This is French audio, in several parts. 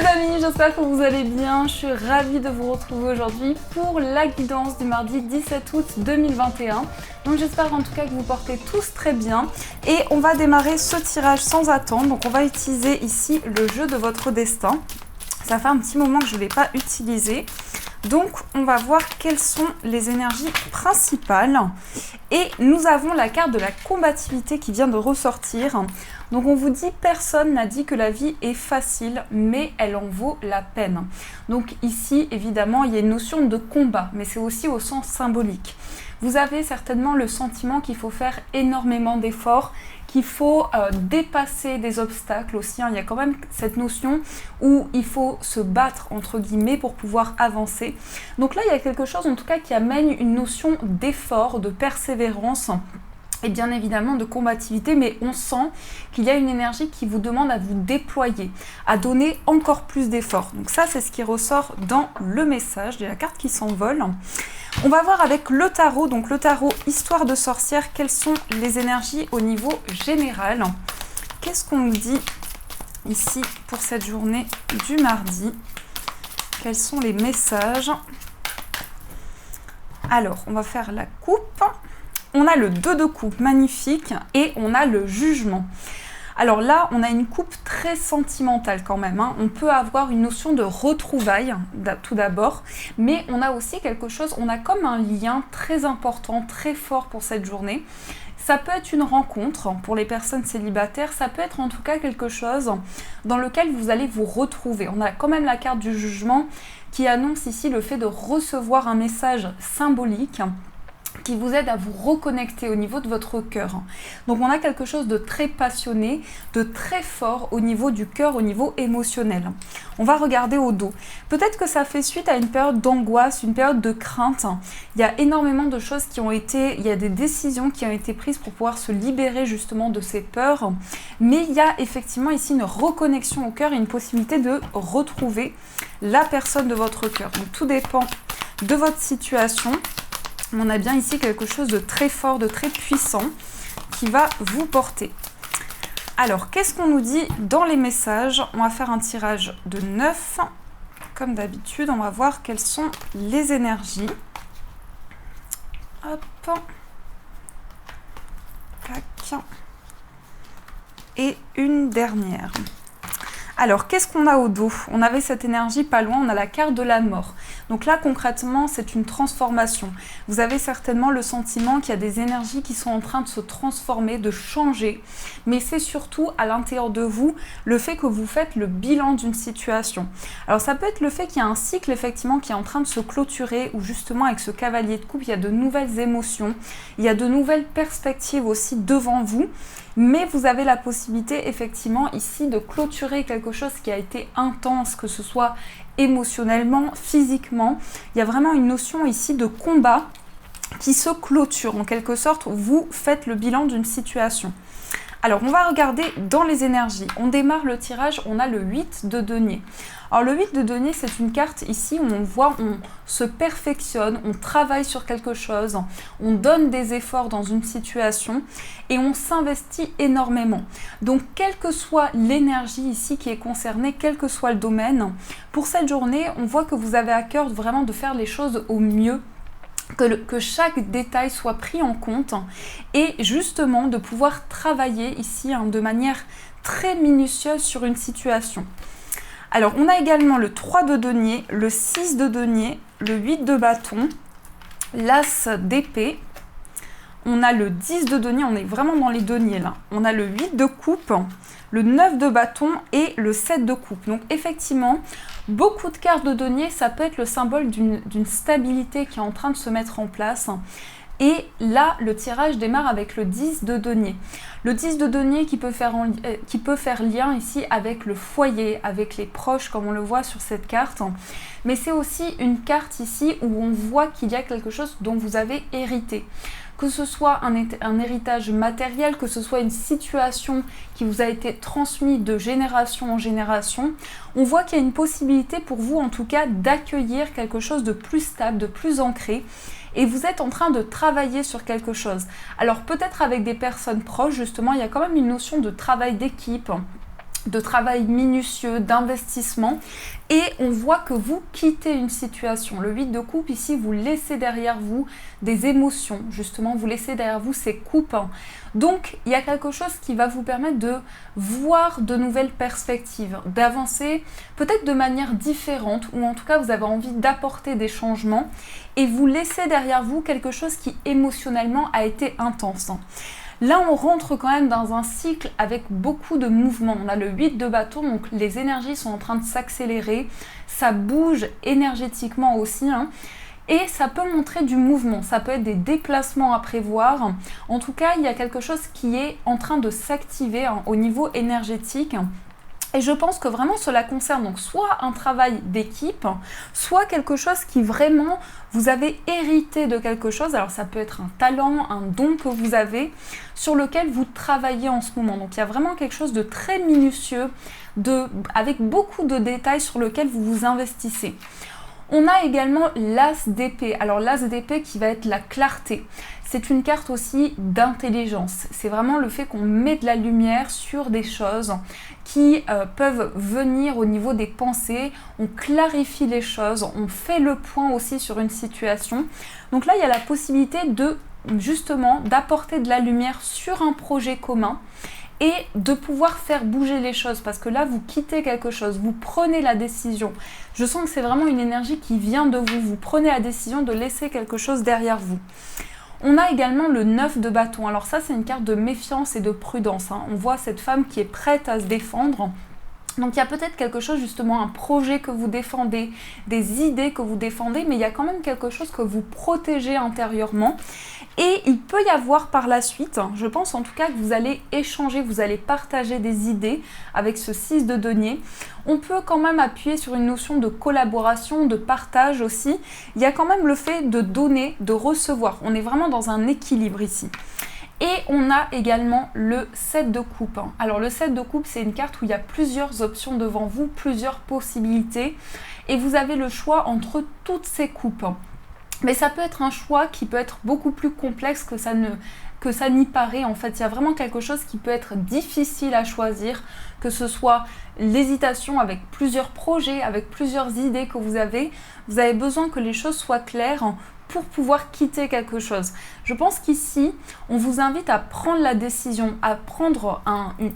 amis, j'espère que vous allez bien. Je suis ravie de vous retrouver aujourd'hui pour la guidance du mardi 17 août 2021. Donc j'espère en tout cas que vous portez tous très bien. Et on va démarrer ce tirage sans attendre. Donc on va utiliser ici le jeu de votre destin. Ça fait un petit moment que je ne l'ai pas utilisé. Donc on va voir quelles sont les énergies principales. Et nous avons la carte de la combativité qui vient de ressortir. Donc on vous dit, personne n'a dit que la vie est facile, mais elle en vaut la peine. Donc ici, évidemment, il y a une notion de combat, mais c'est aussi au sens symbolique. Vous avez certainement le sentiment qu'il faut faire énormément d'efforts, qu'il faut dépasser des obstacles aussi. Il y a quand même cette notion où il faut se battre, entre guillemets, pour pouvoir avancer. Donc là, il y a quelque chose, en tout cas, qui amène une notion d'effort, de persévérance, et bien évidemment de combativité, mais on sent qu'il y a une énergie qui vous demande à vous déployer, à donner encore plus d'efforts. Donc ça, c'est ce qui ressort dans le message. Il y a la carte qui s'envole. On va voir avec le tarot, donc le tarot Histoire de sorcière, quelles sont les énergies au niveau général. Qu'est-ce qu'on nous dit ici pour cette journée du mardi? Quels sont les messages? Alors, on va faire la coupe. On a le 2 de coupe, magnifique, et on a le jugement. Alors là, on a une coupe très sentimentale quand même. On peut avoir une notion de retrouvailles, tout d'abord, mais on a aussi quelque chose, on a comme un lien très important, très fort pour cette journée. Ça peut être une rencontre pour les personnes célibataires, ça peut être en tout cas quelque chose dans lequel vous allez vous retrouver. On a quand même la carte du jugement qui annonce ici le fait de recevoir un message symbolique qui vous aide à vous reconnecter au niveau de votre cœur. Donc on a quelque chose de très passionné, de très fort au niveau du cœur, au niveau émotionnel. On va regarder au dos. Peut-être que ça fait suite à une période d'angoisse, une période de crainte. Il y a énormément de choses qui ont été, il y a des décisions qui ont été prises pour pouvoir se libérer justement de ces peurs. Mais il y a effectivement ici une reconnexion au cœur et une possibilité de retrouver la personne de votre cœur. Donc tout dépend de votre situation. On a bien ici quelque chose de très fort, de très puissant qui va vous porter. Alors, qu'est-ce qu'on nous dit dans les messages? On va faire un tirage de 9. Comme d'habitude, on va voir quelles sont les énergies. Hop. Tac. Et une dernière. Alors, qu'est-ce qu'on a au dos? On avait cette énergie pas loin, on a la carte de la mort. Donc là, concrètement, c'est une transformation. Vous avez certainement le sentiment qu'il y a des énergies qui sont en train de se transformer, de changer. Mais c'est surtout à l'intérieur de vous, le fait que vous faites le bilan d'une situation. Alors ça peut être le fait qu'il y a un cycle, effectivement, qui est en train de se clôturer, ou justement, avec ce cavalier de coupe, il y a de nouvelles émotions, il y a de nouvelles perspectives aussi devant vous. Mais vous avez la possibilité, effectivement, ici, de clôturer quelque chose qui a été intense, que ce soit émotionnellement, physiquement. Il y a vraiment une notion ici de combat qui se clôture. En quelque sorte, vous faites le bilan d'une situation. Alors, on va regarder dans les énergies. On démarre le tirage, on a le 8 de denier. Alors, le 8 de denier, c'est une carte ici où on voit, on se perfectionne, on travaille sur quelque chose, on donne des efforts dans une situation et on s'investit énormément. Donc, quelle que soit l'énergie ici qui est concernée, quel que soit le domaine, pour cette journée, on voit que vous avez à cœur vraiment de faire les choses au mieux. Que chaque détail soit pris en compte et justement de pouvoir travailler ici de manière très minutieuse sur une situation. Alors on a également le 3 de denier, le 6 de denier, le 8 de bâton, l'as d'épée, on a le 10 de denier, on est vraiment dans les deniers là, on a le 8 de coupe, le 9 de bâton et le 7 de coupe. Donc effectivement, beaucoup de cartes de denier, ça peut être le symbole d'une stabilité qui est en train de se mettre en place. Et là, le tirage démarre avec le 10 de denier. Le 10 de denier qui peut faire lien ici avec le foyer, avec les proches, comme on le voit sur cette carte. Mais c'est aussi une carte ici où on voit qu'il y a quelque chose dont vous avez hérité. Que ce soit un héritage matériel, que ce soit une situation qui vous a été transmise de génération en génération, on voit qu'il y a une possibilité pour vous en tout cas d'accueillir quelque chose de plus stable, de plus ancré. Et vous êtes en train de travailler sur quelque chose. Alors peut-être avec des personnes proches, justement, il y a quand même une notion de travail d'équipe, de travail minutieux, d'investissement, et on voit que vous quittez une situation. Le 8 de coupe ici, vous laissez derrière vous des émotions, justement, vous laissez derrière vous ces coupes. Donc, il y a quelque chose qui va vous permettre de voir de nouvelles perspectives, d'avancer peut-être de manière différente, ou en tout cas, vous avez envie d'apporter des changements, et vous laissez derrière vous quelque chose qui émotionnellement a été intense. Là, on rentre quand même dans un cycle avec beaucoup de mouvements. On a le 8 de bâton, donc les énergies sont en train de s'accélérer. Ça bouge énergétiquement aussi, hein. Et ça peut montrer du mouvement. Ça peut être des déplacements à prévoir. En tout cas, il y a quelque chose qui est en train de s'activer, hein, au niveau énergétique. Et je pense que vraiment cela concerne donc soit un travail d'équipe, soit quelque chose qui vraiment vous avez hérité de quelque chose. Alors ça peut être un talent, un don que vous avez sur lequel vous travaillez en ce moment. Donc il y a vraiment quelque chose de très minutieux, avec beaucoup de détails sur lequel vous vous investissez. On a également l'as d'épée. Alors l'as d'épée qui va être la clarté. C'est une carte aussi d'intelligence. C'est vraiment le fait qu'on met de la lumière sur des choses qui peuvent venir au niveau des pensées. On clarifie les choses, on fait le point aussi sur une situation. Donc là, il y a la possibilité justement d'apporter de la lumière sur un projet commun et de pouvoir faire bouger les choses, parce que là vous quittez quelque chose, vous prenez la décision. Je sens que c'est vraiment une énergie qui vient de vous, vous prenez la décision de laisser quelque chose derrière vous. On a également le 9 de bâton. Alors ça, c'est une carte de méfiance et de prudence, hein. On voit cette femme qui est prête à se défendre. Donc il y a peut-être quelque chose, justement, un projet que vous défendez, des idées que vous défendez, mais il y a quand même quelque chose que vous protégez intérieurement. Et il peut y avoir par la suite, je pense en tout cas que vous allez échanger, vous allez partager des idées avec ce 6 de denier. On peut quand même appuyer sur une notion de collaboration, de partage aussi. Il y a quand même le fait de donner, de recevoir. On est vraiment dans un équilibre ici. Et on a également le 7 de coupe. Alors le 7 de coupe, c'est une carte où il y a plusieurs options devant vous, plusieurs possibilités. Et vous avez le choix entre toutes ces coupes. Mais ça peut être un choix qui peut être beaucoup plus complexe que ça n'y paraît. En fait, il y a vraiment quelque chose qui peut être difficile à choisir, que ce soit l'hésitation avec plusieurs projets, avec plusieurs idées que vous avez. Vous avez besoin que les choses soient claires pour pouvoir quitter quelque chose. Je pense qu'ici, on vous invite à prendre la décision, à prendre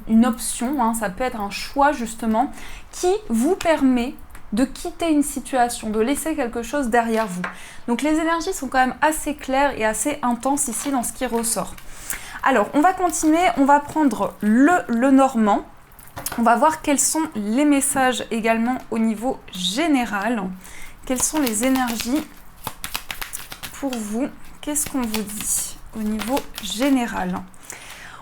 une option, hein, ça peut être un choix justement, qui vous permet de quitter une situation, de laisser quelque chose derrière vous. Donc les énergies sont quand même assez claires et assez intenses ici dans ce qui ressort. Alors, on va continuer, on va prendre le normand. On va voir quels sont les messages également au niveau général. Quelles sont les énergies pour vous? Qu'est-ce qu'on vous dit au niveau général?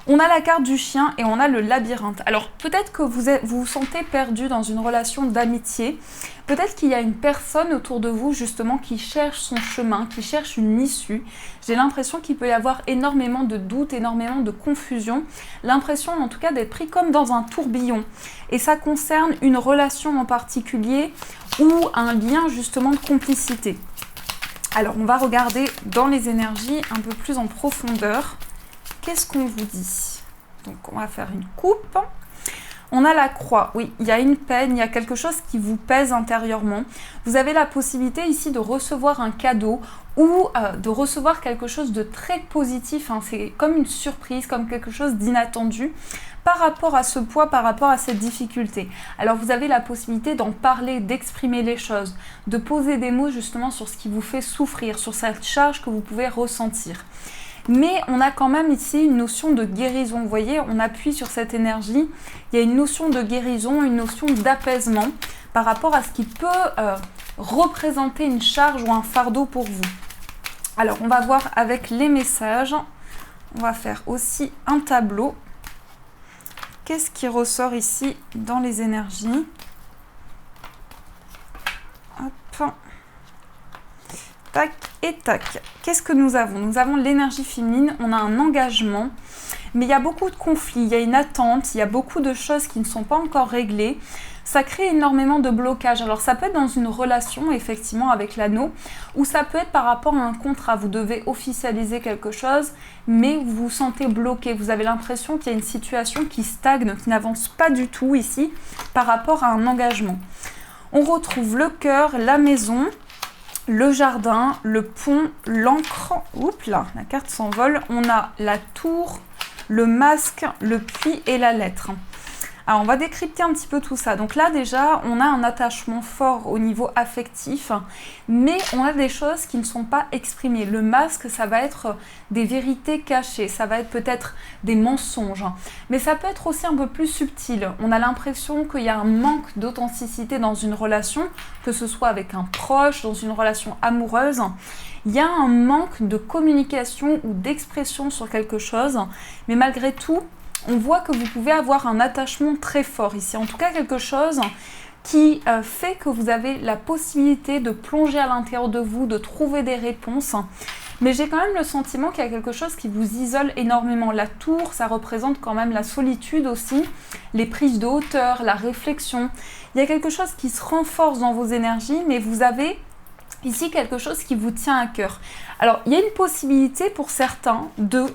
On a la carte du chien et on a le labyrinthe. Alors peut-être que vous vous sentez perdu dans une relation d'amitié. Peut-être qu'il y a une personne autour de vous justement qui cherche son chemin, qui cherche une issue. J'ai l'impression qu'il peut y avoir énormément de doutes, énormément de confusion. L'impression en tout cas d'être pris comme dans un tourbillon. Et ça concerne une relation en particulier ou un lien justement de complicité. Alors on va regarder dans les énergies un peu plus en profondeur. Qu'est-ce qu'on vous dit? Donc on va faire une coupe. On a la croix, oui, il y a une peine, il y a quelque chose qui vous pèse intérieurement. Vous avez la possibilité ici de recevoir un cadeau ou de recevoir quelque chose de très positif, hein. C'est comme une surprise, comme quelque chose d'inattendu par rapport à ce poids, par rapport à cette difficulté. Alors vous avez la possibilité d'en parler, d'exprimer les choses, de poser des mots justement sur ce qui vous fait souffrir, sur cette charge que vous pouvez ressentir. Mais on a quand même ici une notion de guérison. Vous voyez, on appuie sur cette énergie. Il y a une notion de guérison, une notion d'apaisement par rapport à ce qui peut représenter une charge ou un fardeau pour vous. Alors, on va voir avec les messages. On va faire aussi un tableau. Qu'est-ce qui ressort ici dans les énergies? Hop. Tac et tac. Qu'est-ce que nous avons? Nous avons l'énergie féminine, on a un engagement, mais il y a beaucoup de conflits, il y a une attente, il y a beaucoup de choses qui ne sont pas encore réglées. ça crée énormément de blocages. Alors ça peut être dans une relation effectivement avec l'anneau, ou ça peut être par rapport à un contrat. Vous devez officialiser quelque chose, mais vous vous sentez bloqué. Vous avez l'impression qu'il y a une situation qui stagne, qui n'avance pas du tout ici par rapport à un engagement. On retrouve le cœur, la maison, le jardin, le pont, l'encre. Oups là, la carte s'envole. On a la tour, le masque, le puits et la lettre. Alors on va décrypter un petit peu tout ça. Donc là déjà, on a un attachement fort au niveau affectif, mais on a des choses qui ne sont pas exprimées. Le masque, ça va être des vérités cachées, ça va être peut-être des mensonges, mais ça peut être aussi un peu plus subtil. On a l'impression qu'il y a un manque d'authenticité dans une relation, que ce soit avec un proche, dans une relation amoureuse. Il y a un manque de communication ou d'expression sur quelque chose, mais malgré tout, on voit que vous pouvez avoir un attachement très fort ici. En tout cas, quelque chose qui fait que vous avez la possibilité de plonger à l'intérieur de vous, de trouver des réponses. Mais j'ai quand même le sentiment qu'il y a quelque chose qui vous isole énormément. La tour, ça représente quand même la solitude aussi, les prises de hauteur, la réflexion. Il y a quelque chose qui se renforce dans vos énergies, mais vous avez ici quelque chose qui vous tient à cœur. Alors, il y a une possibilité pour certains de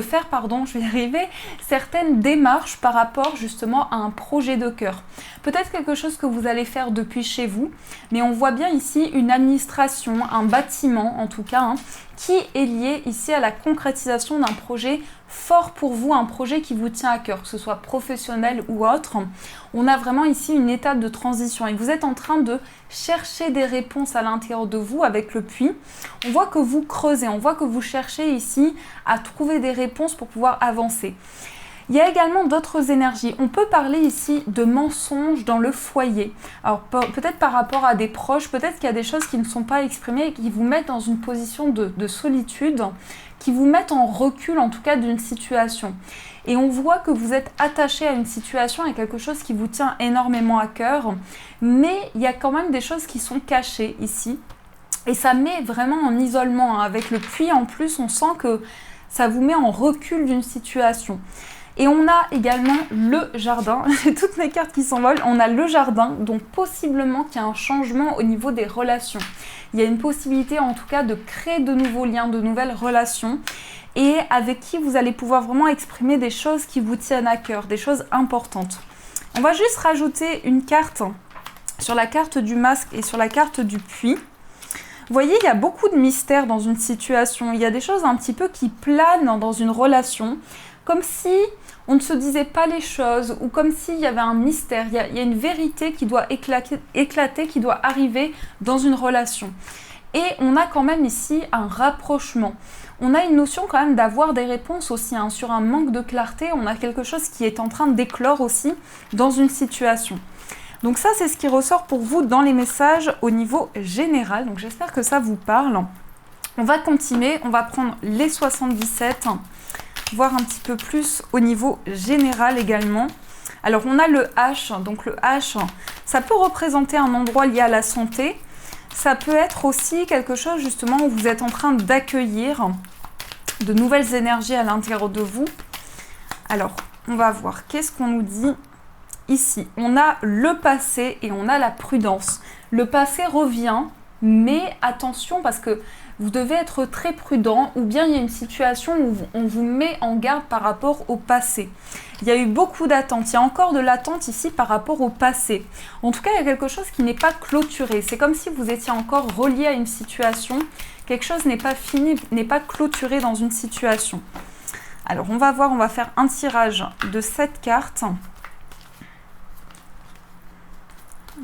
faire, je vais y arriver, certaines démarches par rapport justement à un projet de cœur. Peut-être quelque chose que vous allez faire depuis chez vous, mais on voit bien ici une administration, un bâtiment en tout cas, qui est lié ici à la concrétisation d'un projet fort pour vous, un projet qui vous tient à cœur, que ce soit professionnel ou autre. On a vraiment ici une étape de transition et vous êtes en train de chercher des réponses à l'intérieur de vous avec le puits. On voit que vous creusez, on voit que vous cherchez ici à trouver des réponses pour pouvoir avancer. Il y a également d'autres énergies. On peut parler ici de mensonges dans le foyer. Alors peut-être par rapport à des proches, peut-être qu'il y a des choses qui ne sont pas exprimées et qui vous mettent dans une position de solitude, qui vous mettent en recul en tout cas d'une situation. Et on voit que vous êtes attaché à une situation, à quelque chose qui vous tient énormément à cœur, mais il y a quand même des choses qui sont cachées ici. Et ça met vraiment en isolement. Avec le puits en plus, on sent que ça vous met en recul d'une situation. Et on a également le jardin, j'ai toutes mes cartes qui s'envolent, on a le jardin, donc possiblement qu'il y a un changement au niveau des relations. Il y a une possibilité en tout cas de créer de nouveaux liens, de nouvelles relations, et avec qui vous allez pouvoir vraiment exprimer des choses qui vous tiennent à cœur, des choses importantes. On va juste rajouter une carte sur la carte du masque et sur la carte du puits. Vous voyez, il y a beaucoup de mystères dans une situation, il y a des choses un petit peu qui planent dans une relation, comme si on ne se disait pas les choses ou comme s'il y avait un mystère, il y a une vérité qui doit éclater, qui doit arriver dans une relation. Et on a quand même ici un rapprochement. On a une notion quand même d'avoir des réponses aussi, sur un manque de clarté, on a quelque chose qui est en train d'éclore aussi dans une situation. Donc ça, c'est ce qui ressort pour vous dans les messages au niveau général. Donc j'espère que ça vous parle. On va continuer, on va prendre les 77, voir un petit peu plus au niveau général également. Alors on a le H, donc le H, ça peut représenter un endroit lié à la santé. Ça peut être aussi quelque chose justement où vous êtes en train d'accueillir de nouvelles énergies à l'intérieur de vous. Alors on va voir, qu'est-ce qu'on nous dit ici? On a le passé et on a la prudence. Le passé revient, mais attention parce que vous devez être très prudent ou bien il y a une situation où on vous met en garde par rapport au passé. Il y a eu beaucoup d'attentes, il y a encore de l'attente ici par rapport au passé. En tout cas, il y a quelque chose qui n'est pas clôturé. C'est comme si vous étiez encore relié à une situation. Quelque chose n'est pas fini, n'est pas clôturé dans une situation. Alors, on va voir, on va faire un tirage de 7 cartes.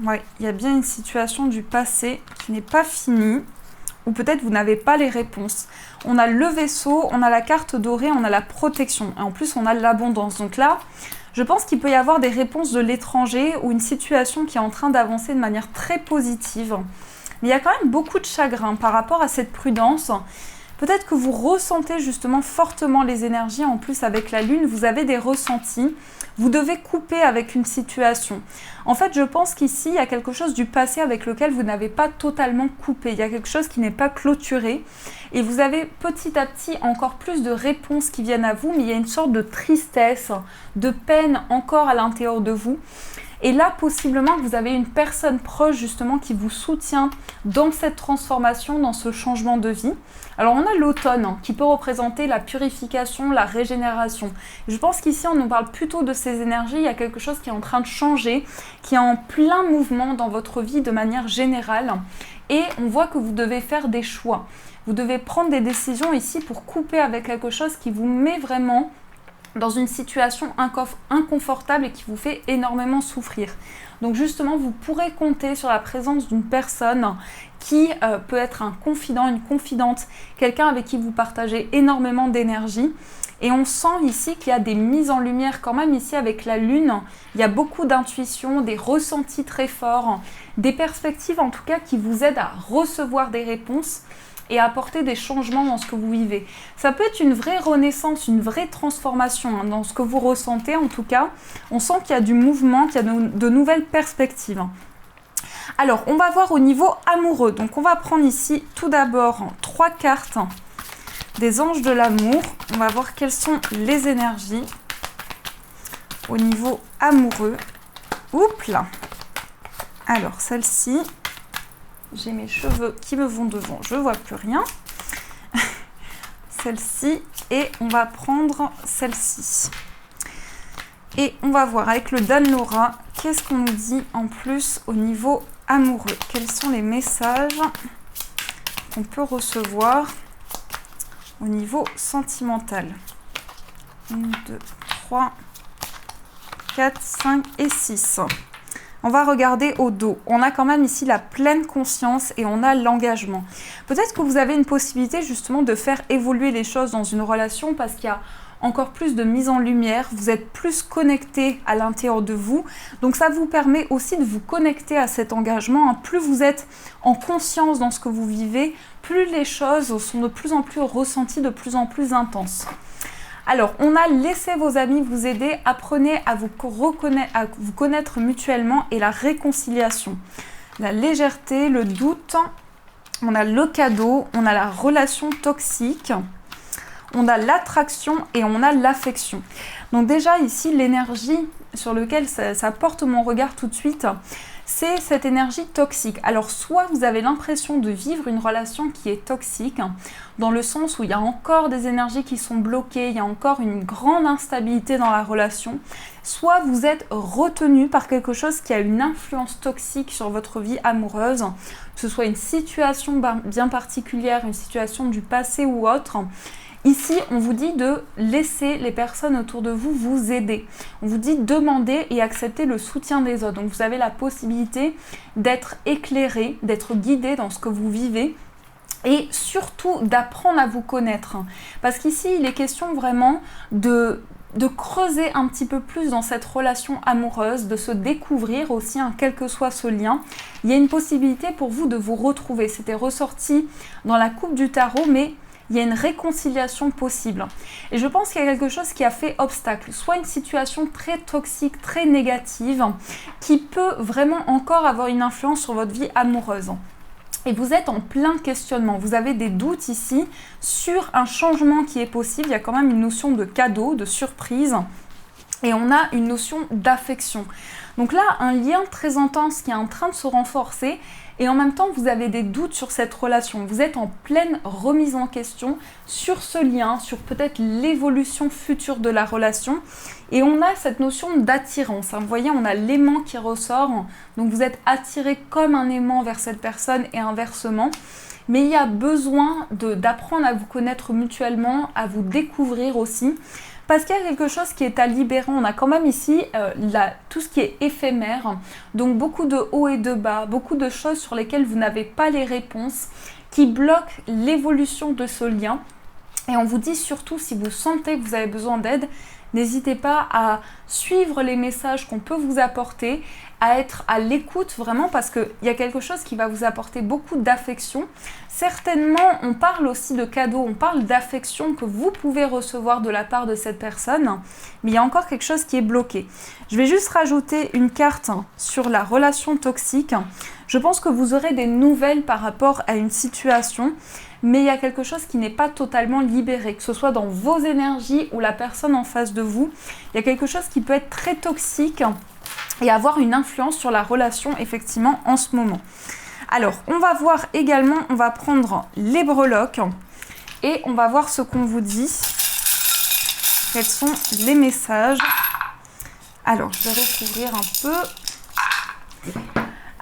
Oui, il y a bien une situation du passé qui n'est pas finie. Ou peut-être vous n'avez pas les réponses. On a le vaisseau, on a la carte dorée, on a la protection. Et en plus, on a l'abondance. Donc là, je pense qu'il peut y avoir des réponses de l'étranger ou une situation qui est en train d'avancer de manière très positive. Mais il y a quand même beaucoup de chagrin par rapport à cette prudence. Peut-être que vous ressentez justement fortement les énergies. En plus, avec la Lune, vous avez des ressentis. Vous devez couper avec une situation. En fait, je pense qu'ici, il y a quelque chose du passé avec lequel vous n'avez pas totalement coupé. Il y a quelque chose qui n'est pas clôturé. Et vous avez petit à petit encore plus de réponses qui viennent à vous. Mais il y a une sorte de tristesse, de peine encore à l'intérieur de vous. Et là, possiblement, vous avez une personne proche justement qui vous soutient dans cette transformation, dans ce changement de vie. Alors, on a l'automne qui peut représenter la purification, la régénération. Je pense qu'ici, on nous parle plutôt de ces énergies. Il y a quelque chose qui est en train de changer, qui est en plein mouvement dans votre vie de manière générale. Et on voit que vous devez faire des choix. Vous devez prendre des décisions ici pour couper avec quelque chose qui vous met vraiment dans une situation inconfortable et qui vous fait énormément souffrir. Donc justement, vous pourrez compter sur la présence d'une personne qui peut être un confident, une confidente, quelqu'un avec qui vous partagez énormément d'énergie. Et on sent ici qu'il y a des mises en lumière quand même ici avec la lune. Il y a beaucoup d'intuition, des ressentis très forts, des perspectives en tout cas qui vous aident à recevoir des réponses et à apporter des changements dans ce que vous vivez. Ça peut être une vraie renaissance, une vraie transformation dans ce que vous ressentez en tout cas. On sent qu'il y a du mouvement, qu'il y a de nouvelles perspectives. Alors, on va voir au niveau amoureux. Donc, on va prendre ici tout d'abord 3 cartes des anges de l'amour. On va voir quelles sont les énergies au niveau amoureux. Oups là. Alors, celle-ci... J'ai mes cheveux qui me vont devant, je ne vois plus rien. Celle-ci, et on va prendre celle-ci. Et on va voir avec le Dan Laura, qu'est-ce qu'on nous dit en plus au niveau amoureux. Quels sont les messages qu'on peut recevoir au niveau sentimental. 1, 2, 3, 4, 5 et 6. On va regarder au dos. On a quand même ici la pleine conscience et on a l'engagement. Peut-être que vous avez une possibilité justement de faire évoluer les choses dans une relation parce qu'il y a encore plus de mise en lumière. Vous êtes plus connecté à l'intérieur de vous. Donc ça vous permet aussi de vous connecter à cet engagement. Plus vous êtes en conscience dans ce que vous vivez, plus les choses sont de plus en plus ressenties, de plus en plus intenses. Alors, on a laissé vos amis vous aider, apprenez à vous connaître mutuellement et la réconciliation. La légèreté, le doute, on a le cadeau, on a la relation toxique, on a l'attraction et on a l'affection. Donc déjà ici, l'énergie sur laquelle ça porte mon regard tout de suite, c'est cette énergie toxique. Alors soit vous avez l'impression de vivre une relation qui est toxique, dans le sens où il y a encore des énergies qui sont bloquées, il y a encore une grande instabilité dans la relation, soit vous êtes retenu par quelque chose qui a une influence toxique sur votre vie amoureuse, que ce soit une situation bien particulière, une situation du passé ou autre. Ici, on vous dit de laisser les personnes autour de vous vous aider. On vous dit demander et accepter le soutien des autres. Donc, vous avez la possibilité d'être éclairé, d'être guidé dans ce que vous vivez et surtout d'apprendre à vous connaître. Parce qu'ici, il est question vraiment de creuser un petit peu plus dans cette relation amoureuse, de se découvrir aussi, quel que soit ce lien. Il y a une possibilité pour vous de vous retrouver. C'était ressorti dans la coupe du tarot, mais il y a une réconciliation possible. Et je pense qu'il y a quelque chose qui a fait obstacle, soit une situation très toxique, très négative, qui peut vraiment encore avoir une influence sur votre vie amoureuse. Et vous êtes en plein questionnement, vous avez des doutes ici sur un changement qui est possible. Il y a quand même une notion de cadeau, de surprise, et on a une notion d'affection. Donc là, un lien très intense qui est en train de se renforcer, et en même temps, vous avez des doutes sur cette relation. Vous êtes en pleine remise en question sur ce lien, sur peut-être l'évolution future de la relation. Et on a cette notion d'attirance. Vous voyez, on a l'aimant qui ressort. Donc vous êtes attiré comme un aimant vers cette personne et inversement. Mais il y a besoin d'apprendre à vous connaître mutuellement, à vous découvrir aussi. Parce qu'il y a quelque chose qui est à libérer. On a quand même ici tout ce qui est éphémère. Donc beaucoup de hauts et de bas, beaucoup de choses sur lesquelles vous n'avez pas les réponses, qui bloquent l'évolution de ce lien. Et on vous dit surtout, si vous sentez que vous avez besoin d'aide, n'hésitez pas à suivre les messages qu'on peut vous apporter, à être à l'écoute vraiment parce qu'il y a quelque chose qui va vous apporter beaucoup d'affection. Certainement, on parle aussi de cadeaux, on parle d'affection que vous pouvez recevoir de la part de cette personne, mais il y a encore quelque chose qui est bloqué. Je vais juste rajouter une carte sur la relation toxique. Je pense que vous aurez des nouvelles par rapport à une situation, mais il y a quelque chose qui n'est pas totalement libéré, que ce soit dans vos énergies ou la personne en face de vous. Il y a quelque chose qui peut être très toxique et avoir une influence sur la relation effectivement en ce moment. Alors, on va voir également, on va prendre les breloques et on va voir ce qu'on vous dit. Quels sont les messages? Alors, je vais recouvrir un peu.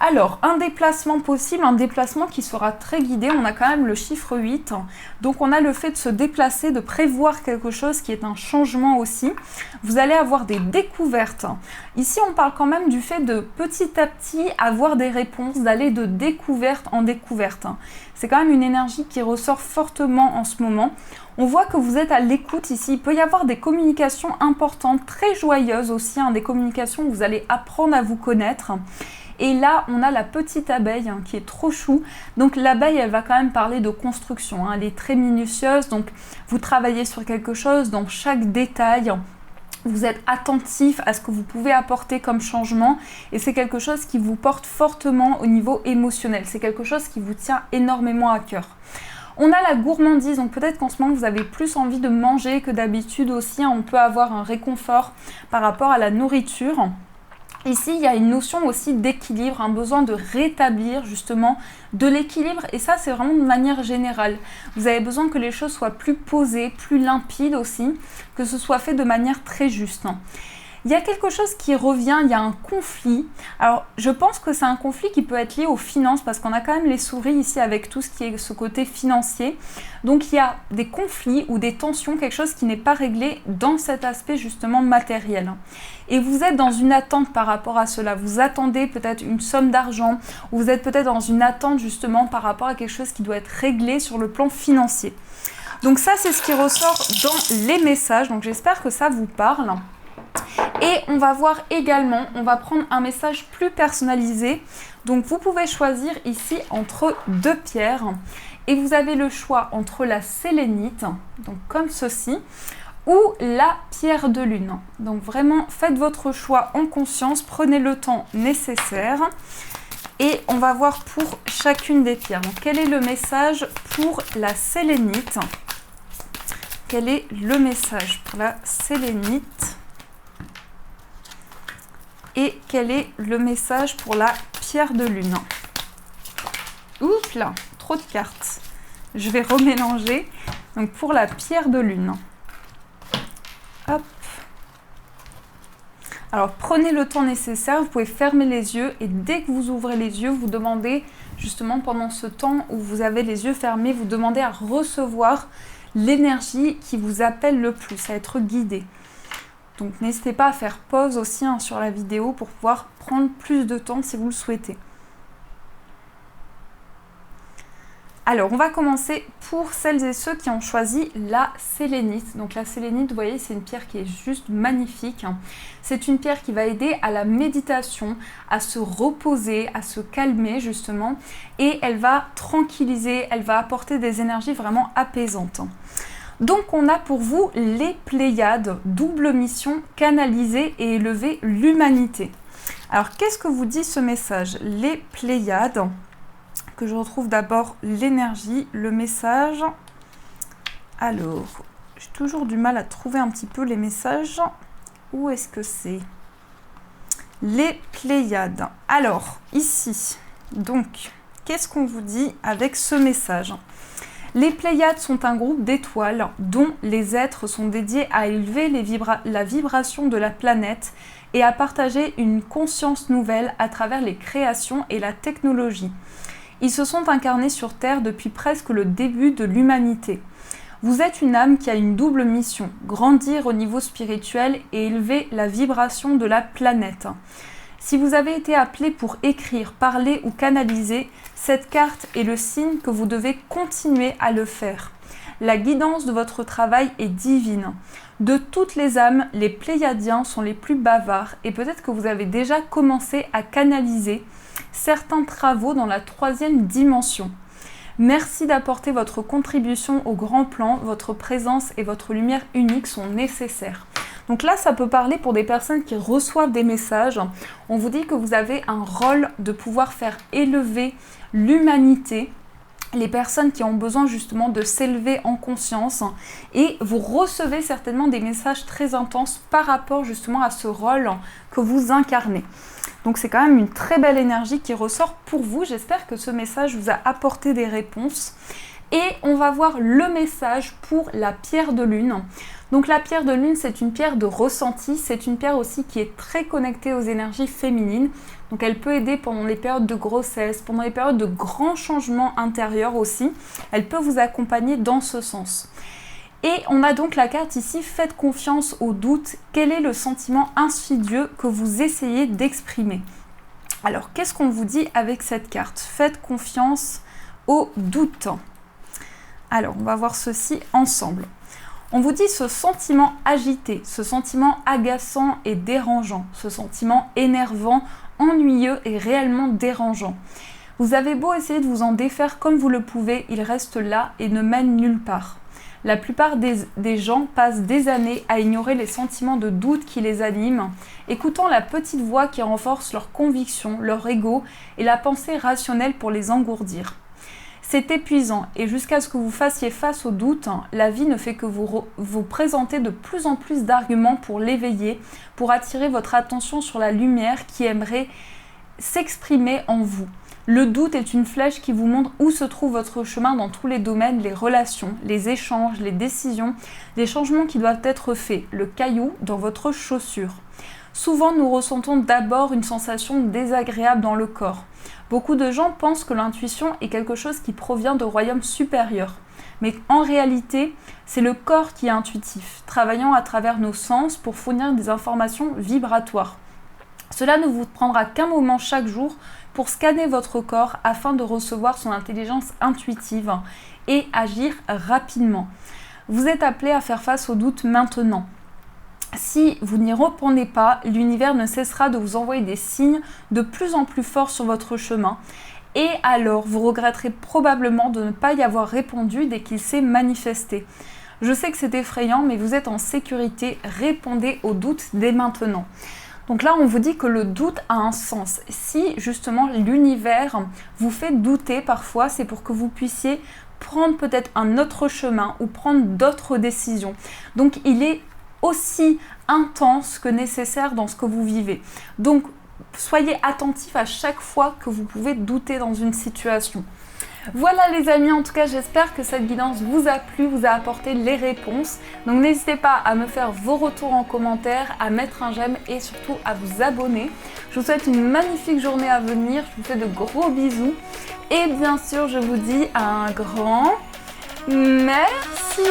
Alors, un déplacement possible, un déplacement qui sera très guidé. On a quand même le chiffre 8. Donc, on a le fait de se déplacer, de prévoir quelque chose qui est un changement aussi. Vous allez avoir des découvertes. Ici, on parle quand même du fait de petit à petit avoir des réponses, d'aller de découverte en découverte. C'est quand même une énergie qui ressort fortement en ce moment. On voit que vous êtes à l'écoute ici. Il peut y avoir des communications importantes, très joyeuses aussi, des communications où vous allez apprendre à vous connaître. Et là, on a la petite abeille qui est trop chou. Donc l'abeille, elle va quand même parler de construction. Elle est très minutieuse. Donc vous travaillez sur quelque chose dans chaque détail. Vous êtes attentif à ce que vous pouvez apporter comme changement. Et c'est quelque chose qui vous porte fortement au niveau émotionnel. C'est quelque chose qui vous tient énormément à cœur. On a la gourmandise, donc peut-être qu'en ce moment vous avez plus envie de manger que d'habitude aussi. On peut avoir un réconfort par rapport à la nourriture. Ici, il y a une notion aussi d'équilibre, un besoin de rétablir justement de l'équilibre. Et ça, c'est vraiment de manière générale. Vous avez besoin que les choses soient plus posées, plus limpides aussi, que ce soit fait de manière très juste. Il y a quelque chose qui revient, il y a un conflit. Alors, je pense que c'est un conflit qui peut être lié aux finances parce qu'on a quand même les souris ici avec tout ce qui est ce côté financier. Donc, il y a des conflits ou des tensions, quelque chose qui n'est pas réglé dans cet aspect justement matériel. Et vous êtes dans une attente par rapport à cela. Vous attendez peut-être une somme d'argent ou vous êtes peut-être dans une attente justement par rapport à quelque chose qui doit être réglé sur le plan financier. Donc ça, c'est ce qui ressort dans les messages. Donc, j'espère que ça vous parle. Et on va voir également, on va prendre un message plus personnalisé. Donc vous pouvez choisir ici entre deux pierres. Et vous avez le choix entre la sélénite, donc comme ceci, ou la pierre de lune. Donc vraiment, faites votre choix en conscience, prenez le temps nécessaire. Et on va voir pour chacune des pierres. Donc quel est le message pour la sélénite? Quel est le message pour la sélénite? Et quel est le message pour la pierre de lune? Oups là, trop de cartes. Je vais remélanger. Donc pour la pierre de lune. Hop. Alors prenez le temps nécessaire, vous pouvez fermer les yeux et dès que vous ouvrez les yeux, vous demandez justement pendant ce temps où vous avez les yeux fermés, vous demandez à recevoir l'énergie qui vous appelle le plus, à être guidé. Donc n'hésitez pas à faire pause aussi sur la vidéo pour pouvoir prendre plus de temps si vous le souhaitez. Alors on va commencer pour celles et ceux qui ont choisi la sélénite. Donc la sélénite, vous voyez, c'est une pierre qui est juste magnifique. C'est une pierre qui va aider à la méditation, à se reposer, à se calmer justement. Et elle va tranquilliser, elle va apporter des énergies vraiment apaisantes. Donc on a pour vous les Pléiades, double mission, canaliser et élever l'humanité. Alors qu'est-ce que vous dit ce message? Les Pléiades, que je retrouve d'abord l'énergie, le message. Alors, j'ai toujours du mal à trouver un petit peu les messages. Où est-ce que c'est? Les Pléiades. Alors, ici, donc, qu'est-ce qu'on vous dit avec ce message? Les Pléiades sont un groupe d'étoiles dont les êtres sont dédiés à élever la vibration de la planète et à partager une conscience nouvelle à travers les créations et la technologie. Ils se sont incarnés sur Terre depuis presque le début de l'humanité. Vous êtes une âme qui a une double mission, grandir au niveau spirituel et élever la vibration de la planète. Si vous avez été appelé pour écrire, parler ou canaliser, cette carte est le signe que vous devez continuer à le faire. La guidance de votre travail est divine. De toutes les âmes, les Pléiadiens sont les plus bavards et peut-être que vous avez déjà commencé à canaliser certains travaux dans la 3e dimension. Merci d'apporter votre contribution au grand plan, votre présence et votre lumière unique sont nécessaires. Donc là, ça peut parler pour des personnes qui reçoivent des messages. On vous dit que vous avez un rôle de pouvoir faire élever l'humanité les personnes qui ont besoin justement de s'élever en conscience, et vous recevez certainement des messages très intenses par rapport justement à ce rôle que vous incarnez. Donc c'est quand même une très belle énergie qui ressort pour vous. J'espère que ce message vous a apporté des réponses. Et on va voir le message pour la pierre de lune. Donc la pierre de lune, c'est une pierre de ressenti, c'est une pierre aussi qui est très connectée aux énergies féminines. Donc elle peut aider pendant les périodes de grossesse, pendant les périodes de grands changements intérieurs aussi. Elle peut vous accompagner dans ce sens. Et on a donc la carte ici, faites confiance au doute. Quel est le sentiment insidieux que vous essayez d'exprimer? Alors qu'est-ce qu'on vous dit avec cette carte? Faites confiance au doute. Alors on va voir ceci ensemble. On vous dit ce sentiment agité, ce sentiment agaçant et dérangeant, ce sentiment énervant, ennuyeux et réellement dérangeant. Vous avez beau essayer de vous en défaire comme vous le pouvez, il reste là et ne mène nulle part. La plupart des gens passent des années à ignorer les sentiments de doute qui les animent, écoutant la petite voix qui renforce leurs convictions, leur ego et la pensée rationnelle pour les engourdir. C'est épuisant et jusqu'à ce que vous fassiez face au doute, la vie ne fait que vous présenter de plus en plus d'arguments pour l'éveiller, pour attirer votre attention sur la lumière qui aimerait s'exprimer en vous. Le doute est une flèche qui vous montre où se trouve votre chemin dans tous les domaines, les relations, les échanges, les décisions, les changements qui doivent être faits, le caillou dans votre chaussure. Souvent, nous ressentons d'abord une sensation désagréable dans le corps. Beaucoup de gens pensent que l'intuition est quelque chose qui provient de royaumes supérieurs. Mais en réalité, c'est le corps qui est intuitif, travaillant à travers nos sens pour fournir des informations vibratoires. Cela ne vous prendra qu'un moment chaque jour pour scanner votre corps afin de recevoir son intelligence intuitive et agir rapidement. Vous êtes appelé à faire face aux doutes maintenant. Si vous n'y répondez pas, l'univers ne cessera de vous envoyer des signes de plus en plus forts sur votre chemin. Et alors, vous regretterez probablement de ne pas y avoir répondu dès qu'il s'est manifesté. Je sais que c'est effrayant, mais vous êtes en sécurité. Répondez aux doutes dès maintenant. Donc là, on vous dit que le doute a un sens. Si justement l'univers vous fait douter parfois, c'est pour que vous puissiez prendre peut-être un autre chemin ou prendre d'autres décisions. Donc il est aussi intense que nécessaire dans ce que vous vivez. Donc, soyez attentifs à chaque fois que vous pouvez douter dans une situation. Voilà les amis, en tout cas j'espère que cette guidance vous a plu, vous a apporté les réponses. Donc n'hésitez pas à me faire vos retours en commentaire, à mettre un j'aime et surtout à vous abonner. Je vous souhaite une magnifique journée à venir, je vous fais de gros bisous. Et bien sûr je vous dis un grand merci.